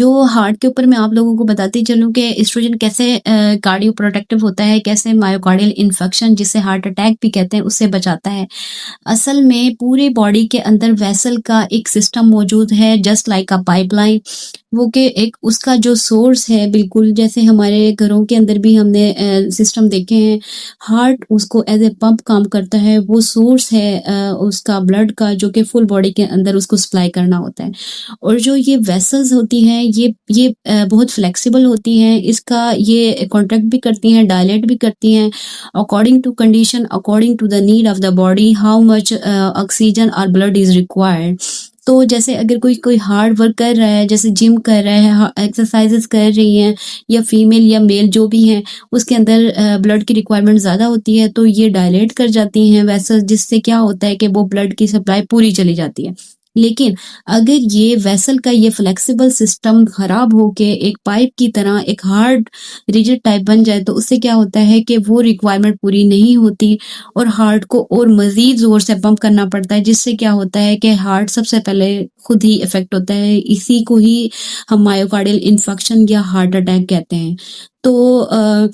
जो हार्ट के ऊपर मैं आप लोगों को बताती चलूँ कि एस्ट्रोजन कैसे कार्डियो प्रोटेक्टिव होता है, कैसे मायोकार्डियल इन्फेक्शन जिसे हार्ट अटैक भी कहते हैं उससे बचाता है। असल में पूरे बॉडी के अंदर वेसल का एक सिस्टम मौजूद है जस्ट लाइक अ पाइपलाइन। वो कि एक उसका जो सोर्स है बिल्कुल जैसे हमारे घरों के अंदर भी हमने सिस्टम देखे हैं। हार्ट उसको एज ए पंप काम करता है, वो सोर्स है उसका ब्लड का जो कि फुल बॉडी के अंदर उसको सप्लाई करना होता है। और जो ये वेसल्स होती हैं ये बहुत फ्लेक्सिबल होती हैं, इसका ये कॉन्ट्रैक्ट भी करती हैं, डायलेट भी करती हैं according to condition, according to the need of the body, how much oxygen और ब्लड इज रिक्वायर्ड। तो जैसे अगर कोई कोई हार्ड वर्क कर रहा है, जैसे जिम कर रहा है, एक्सरसाइजेस कर रही हैं, या फीमेल या मेल जो भी हैं, उसके अंदर ब्लड की रिक्वायरमेंट ज़्यादा होती है, तो ये डायलेट कर जाती हैं वेसल्स, जिससे क्या होता है कि वो ब्लड की सप्लाई पूरी चली जाती है। लेकिन अगर ये वेसल का ये फ्लेक्सिबल सिस्टम खराब होके एक पाइप की तरह एक हार्ड रिजिड टाइप बन जाए, तो उससे क्या होता है कि वो रिक्वायरमेंट पूरी नहीं होती और हार्ट को और मज़ीद ज़ोर से पंप करना पड़ता है, जिससे क्या होता है कि हार्ट सबसे पहले खुद ही इफ़ेक्ट होता है। इसी को ही हम मायोकार्डियल इन्फेक्शन या हार्ट अटैक कहते हैं। तो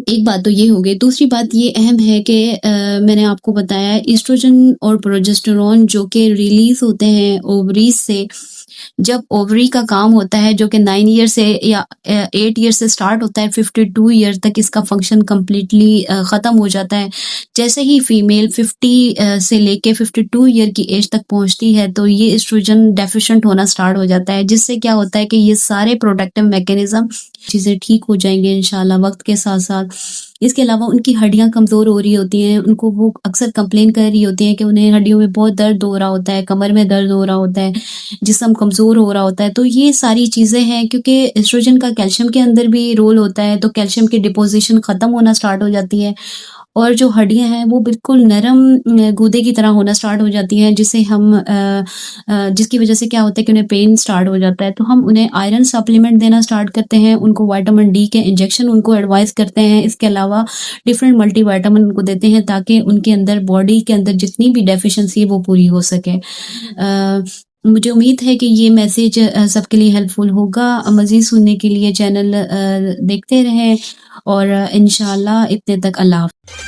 एक बात तो ये हो गई। दूसरी बात ये अहम है कि मैंने आपको बताया एस्ट्रोजन और प्रोजेस्टेरॉन जो कि रिलीज़ होते हैं ओवरीज़ से, जब ओवरी का काम होता है जो कि 9 ईयर से या 8 ईयर से स्टार्ट होता है, 52 ईयर तक इसका फंक्शन कंप्लीटली ख़त्म हो जाता है। जैसे ही फीमेल 50 से लेके 52 ईयर की एज तक पहुंचती है, तो ये एस्ट्रोजन डेफिशिएंट होना स्टार्ट हो जाता है, जिससे क्या होता है कि ये सारे प्रोटेक्टिव मैकेनिज्म चीज़ें ठीक हो जाएंगे इंशाल्लाह वक्त के साथ साथ। इसके अलावा उनकी हड्डियां कमज़ोर हो रही होती हैं, उनको वो अक्सर कंप्लेन कर रही होती हैं कि उन्हें हड्डियों में बहुत दर्द हो रहा होता है, कमर में दर्द हो रहा होता है, जिस्म कमज़ोर हो रहा होता है। तो ये सारी चीज़ें हैं, क्योंकि एस्ट्रोजन का कैल्शियम के अंदर भी रोल होता है, तो कैल्शियम की डिपोजिशन ख़त्म होना स्टार्ट हो जाती है और जो हड्डियाँ हैं वो बिल्कुल नरम गूदे की तरह होना स्टार्ट हो जाती हैं, जिसे हम जिसकी वजह से क्या होता है कि उन्हें पेन स्टार्ट हो जाता है। तो हम उन्हें आयरन सप्लीमेंट देना स्टार्ट करते हैं, उनको विटामिन डी के इंजेक्शन उनको एडवाइस करते हैं। इसके अलावा डिफरेंट मल्टीविटामिन उनको देते हैं ताकि उनके अंदर बॉडी के अंदर जितनी भी डेफिशिएंसी है वो पूरी हो सके। मुझे उम्मीद है कि ये मैसेज सबके लिए हेल्पफुल होगा। मज़ीद सुनने के लिए चैनल देखते रहें और इंशाल्लाह इतने तक अल्लाह हाफ़िज़।